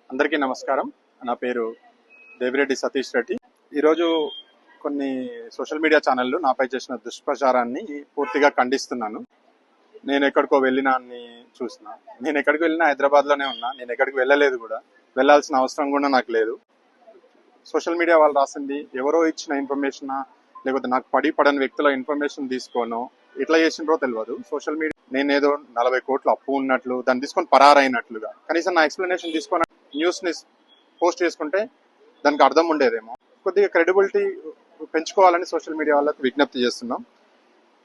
అందరికీ నమస్కారం. నా పేరు దేవిరెడ్డి సతీష్ రెడ్డి. ఈరోజు కొన్ని సోషల్ మీడియా ఛానళ్ళు నాపై చేసిన దుష్ప్రచారాన్ని పూర్తిగా ఖండిస్తున్నాను. నేను ఎక్కడికో వెళ్ళినా అని చూసిన, నేను ఎక్కడికి వెళ్ళినా హైదరాబాద్లోనే ఉన్నా. నేను ఎక్కడికి వెళ్ళలేదు కూడా, వెళ్ళాల్సిన అవసరం కూడా నాకు లేదు. సోషల్ మీడియా వాళ్ళు రాసింది ఎవరో ఇచ్చిన ఇన్ఫర్మేషన్, లేకపోతే నాకు పడని వ్యక్తుల ఇన్ఫర్మేషన్ తీసుకోను ఇట్లా చేసినరో తెలియదు. సోషల్ మీడియా నేనేదో 40 కోట్ల అప్పు ఉన్నట్లు, దాన్ని తీసుకొని పరారైనట్లుగా కనీసం నా ఎక్స్ప్లెనేషన్ తీసుకొని న్యూస్ని పోస్ట్ చేసుకుంటే దానికి అర్థం ఉండేదేమో. కొద్దిగా క్రెడిబిలిటీ పెంచుకోవాలని సోషల్ మీడియా వాళ్ళకి విజ్ఞప్తి చేస్తున్నాం.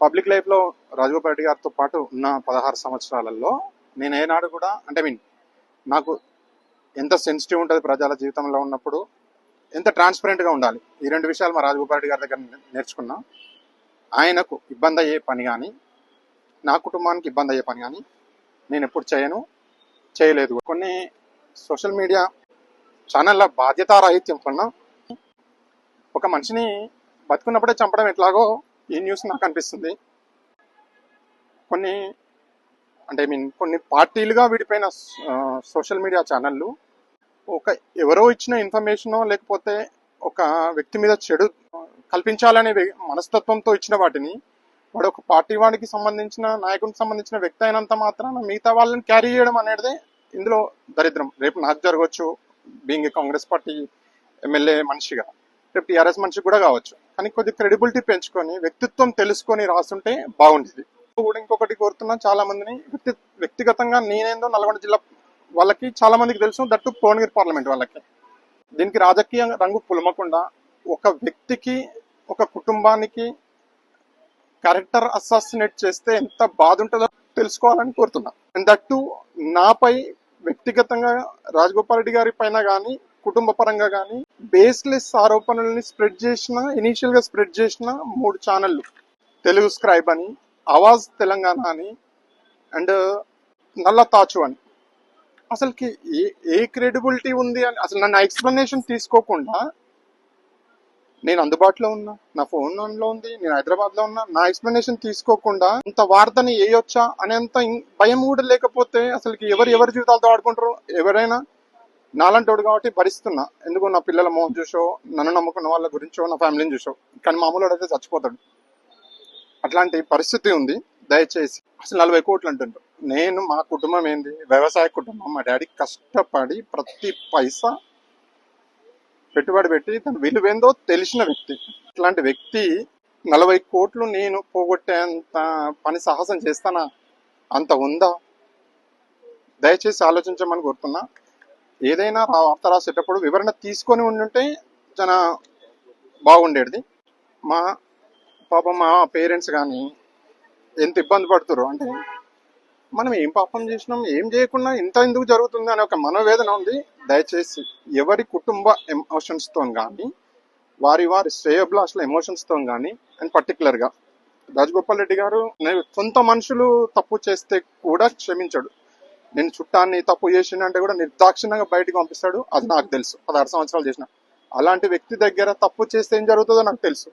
పబ్లిక్ లైఫ్లో రాజగోపాల్ రెడ్డి గారితో పాటు ఉన్న 16 సంవత్సరాలలో నేను ఏనాడు కూడా నాకు ఎంత సెన్సిటివ్ ఉంటుంది ప్రజల జీవితంలో ఉన్నప్పుడు, ఎంత ట్రాన్స్పరెంట్గా ఉండాలి, ఈ రెండు విషయాలు మా రాజగోపాల్ రెడ్డి గారి దగ్గర నేర్చుకున్నా. ఆయనకు ఇబ్బంది అయ్యే పని కానీ, నా కుటుంబానికి ఇబ్బంది అయ్యే పని కానీ నేను ఎప్పుడు చేయలేదు. కొన్ని సోషల్ మీడియా ఛానళ్ళ బాధ్యతారాహిత్యం కన్నా ఒక మనిషిని బతుకున్నప్పుడే చంపడం ఎట్లాగో ఈ న్యూస్ నాకు అనిపిస్తుంది. కొన్ని పార్టీలుగా విడిపోయిన సోషల్ మీడియా ఛానళ్ళు ఎవరో ఇచ్చిన ఇన్ఫర్మేషనో లేకపోతే ఒక వ్యక్తి మీద చెడు కల్పించాలనే మనస్తత్వంతో ఇచ్చిన వాటిని వాడు ఒక పార్టీ వాడికి సంబంధించిన నాయకునికి సంబంధించిన వ్యక్తి అయినంత మాత్రాన మిగతా వాళ్ళని క్యారీ చేయడం అనేది ఇందులో దరిద్రం. రేపు నాకు జరగవచ్చు, బీయింగ్ కాంగ్రెస్ పార్టీ ఎమ్మెల్యే మనిషిగా, రేపు టీఆర్ఎస్ మనిషి కూడా కావచ్చు. కానీ కొద్ది క్రెడిబిలిటీ పెంచుకొని వ్యక్తిత్వం తెలుసుకొని రాస్తుంటే బాగుండేది. కూడా ఇంకొకటి కోరుతున్నా, చాలా మందిని వ్యక్తిగతంగా నేనేందో నల్గొండ జిల్లా వాళ్ళకి చాలా మందికి తెలుసు, దట్టు భువనగిరి పార్లమెంట్ వాళ్ళకి. దీనికి రాజకీయ రంగు పులమకుండా ఒక వ్యక్తికి, ఒక కుటుంబానికి క్యారెక్టర్ అసాసినేట్ చేస్తే ఎంత బాధ ఉంటుందో తెలుసుకోవాలని కోరుతున్నా. అండ్ దట్టు నాపై వ్యక్తిగతంగా రాజగోపాల్ రెడ్డి గారి పైన కానీ, కుటుంబ పరంగా కానీ బేస్లెస్ ఆరోపణల్ని ఇనీషియల్ గా స్ప్రెడ్ చేసిన 3 ఛానళ్ళు, తెలుగు స్క్రైబ్ అని, ఆవాజ్ తెలంగాణ అని, అండ్ నల్ల తాచు అని. అసలుకి ఏ క్రెడిబిలిటీ ఉంది అని అసలు నన్ను ఎక్స్ప్లెనేషన్ తీసుకోకుండా, నేను అందుబాటులో ఉన్నా, నా ఫోన్ లో ఉంది, నేను హైదరాబాద్ లో ఉన్నా, నా ఎక్స్ప్లెనేషన్ తీసుకోకుండా ఇంత వార్తని వేయొచ్చా అనేంత భయం కూడా లేకపోతే అసలుకి ఎవరి జీవితాలతో ఆడుకుంటారు. ఎవరైనా నాలంటోడు కాబట్టి భరిస్తున్నా. ఎందుకు నా పిల్లల మోహన్ చూసో, నన్ను నమ్ముకున్న వాళ్ళ గురించో, నా ఫ్యామిలీని చూసో. కానీ మామూలు అయితే చచ్చిపోతాడు. అట్లాంటి పరిస్థితి ఉంది. దయచేసి అసలు 40 కోట్లు అంటుంటారు. మా కుటుంబం ఏంది, వ్యవసాయ కుటుంబం. మా డాడీ కష్టపడి ప్రతి పైసా పెట్టుబడి పెట్టి తన విలువేందో తెలిసిన వ్యక్తి. ఇట్లాంటి వ్యక్తి 40 కోట్లు నేను పోగొట్టేంత పని సాహసం చేస్తానా? అంత ఉందా? దయచేసి ఆలోచించమని కోరుతున్నా. ఏదైనా వార్త రాసేటప్పుడు వివరణ తీసుకొని ఉండుంటే చాలా బాగుండేది. మా పేరెంట్స్ కానీ ఎంత ఇబ్బంది పడుతున్నారు అంటే, మనం ఏం పాపం చేసినాం, ఏం చేయకుండా ఇంత ఎందుకు జరుగుతుంది అనే ఒక మనోవేదన ఉంది. దయచేసి ఎవరి కుటుంబ ఎమోషన్స్తో కానీ, వారి శ్రేయోభిలాషుల ఎమోషన్స్తో కానీ, అండ్ పర్టికులర్గా రాజగోపాల్ రెడ్డి గారు సొంత మనుషులు తప్పు చేస్తే కూడా క్షమించాడు. నేను చుట్టాన్ని తప్పు చేసినంటే కూడా నిర్దాక్షిణ్యంగా బయటకు పంపిస్తాడు. అది నాకు తెలుసు, 16 సంవత్సరాలు చేసిన. అలాంటి వ్యక్తి దగ్గర తప్పు చేస్తే ఏం జరుగుతుందో నాకు తెలుసు.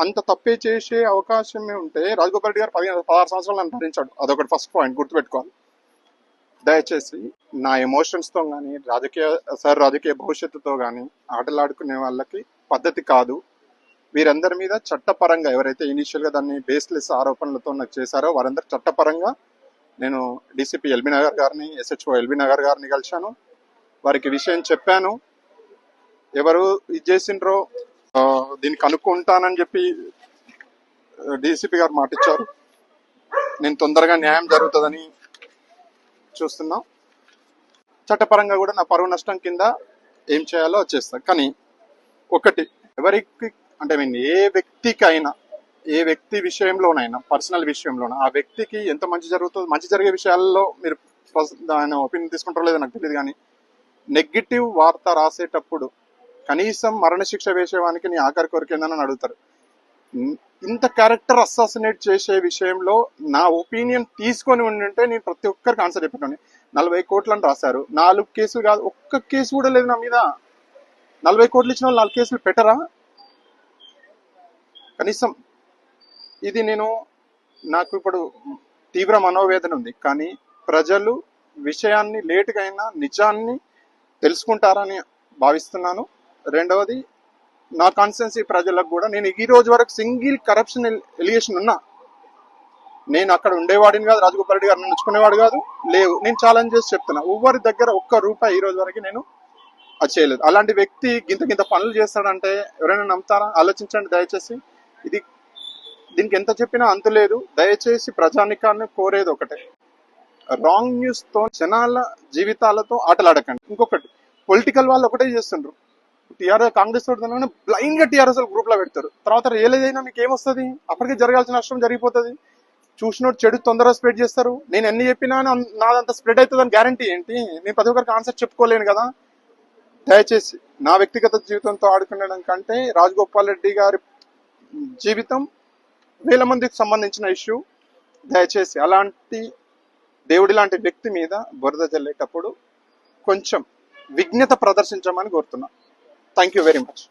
అంత తప్పే చేసే అవకాశమే ఉంటే రాజగోపాల్ రెడ్డి గారు 16 సంవత్సరాలు నన్ను భరించాడు. అదొకటి ఫస్ట్ పాయింట్ గుర్తుపెట్టుకోవాలి. దయచేసి నా ఎమోషన్స్తో కానీ, రాజకీయ భవిష్యత్తుతో కానీ ఆటలాడుకునే వాళ్ళకి పద్ధతి కాదు. వీరందరి మీద చట్టపరంగా ఎవరైతే ఇనీషియల్గా దాన్ని బేస్లెస్ ఆరోపణలతో నాకు చేశారో వారందరూ చట్టపరంగా, నేను డీసీపీ ఎల్బీ నగర్ గారిని, ఎస్హెచ్ఓ ఎల్బీ నగర్ గారిని కలిశాను. వారికి విషయం చెప్పాను. ఎవరు ఇది చేసిండ్రో దీన్ని కనుక్కుంటానని చెప్పి డీసీపీ గారు మాటిచ్చారు. నేను తొందరగా న్యాయం జరుగుతుందని చూస్తున్నా. చట్టపరంగా కూడా నా పరువు నష్టం కింద ఏం చేయాలో చేస్తా. కానీ ఒకటి, ఎవరికి అంటే ఏ వ్యక్తికైనా, ఏ వ్యక్తి విషయంలోనైనా, పర్సనల్ విషయంలోనైనా, ఆ వ్యక్తికి ఎంత మంచి జరుగుతుందో, మంచి జరిగే విషయాల్లో మీరు దాని ఒపీనియన్ తీసుకుంటారో లేదో నాకు తెలియదు. కానీ నెగిటివ్ వార్త రాసేటప్పుడు కనీసం మరణశిక్ష వేసేవానికి నీ ఆఖరి కోరికేందని అడుగుతారు. ఇంత క్యారెక్టర్ అసాసినేట్ చేసే విషయంలో నా ఒపీనియన్ తీసుకొని ఉండింటే నేను ప్రతి ఒక్కరికి ఆన్సర్ చెప్పాను. 40 కోట్లని రాశారు, 4 కేసులు కాదు, ఒక్క కేసు కూడా లేదు నా మీద. 40 కోట్లు ఇచ్చిన వాళ్ళు 4 కేసులు పెట్టరా? కనీసం ఇది నాకు ఇప్పుడు తీవ్ర మనోవేదన ఉంది. కానీ ప్రజలు విషయాన్ని లేటుగా అయినా నిజాన్ని తెలుసుకుంటారని భావిస్తున్నాను. రెండవది, నా కాన్స్టిట్యున్సీ ప్రజలకు కూడా నేను ఈ రోజు వరకు సింగిల్ కరప్షన్ ఎలిగేషన్ ఉన్నా, నేను అక్కడ ఉండేవాడిని కాదు, రాజగోపాల్ రెడ్డి గారు నడుచుకునేవాడు కాదు, లేవు. నేను ఛాలెంజ్ చేసి చెప్తున్నా, ఎవరి దగ్గర ఒక్క రూపాయి ఈ రోజు వరకు నేను అది చేయలేదు. అలాంటి వ్యక్తి గింత పనులు చేస్తాడంటే ఎవరైనా నమ్ముతారా? ఆలోచించండి దయచేసి. ఇది దీనికి ఎంత చెప్పినా అంతు లేదు. దయచేసి ప్రజానికాన్ని కోరేది ఒకటే, రాంగ్ న్యూస్ తో జనాల జీవితాలతో ఆటలాడకండి. ఇంకొకటి, పొలిటికల్ వాళ్ళు ఒకటే చేస్తుండ్రు, టీఆర్ఎస్ కాంగ్రెస్ తోటి బ్లైండ్ గా టీఆర్ఎస్ గ్రూప్ లో పెడతారు. తర్వాత రియలైజ్ అయినా మీకు ఏమొస్తుంది? అప్పటికే జరగాల్సిన నష్టం జరిగిపోతుంది. చూసినోడు చెడు తొందరగా స్ప్రెడ్ చేస్తారు. నేను ఎన్ని చెప్పినా నాదంతా స్ప్రెడ్ అవుతుందని గ్యారంటీ ఏంటి? నేను ప్రతి ఒక్కరికి ఆన్సర్ చెప్పుకోలేను కదా. దయచేసి నా వ్యక్తిగత జీవితంతో ఆడుకునడం కంటే రాజగోపాల్ రెడ్డి గారి జీవితం వేల మందికి సంబంధించిన ఇష్యూ. దయచేసి అలాంటి దేవుడి లాంటి వ్యక్తి మీద బురద జల్లేటప్పుడు కొంచెం విజ్ఞత ప్రదర్శించమని కోరుతున్నా. Thank you very much.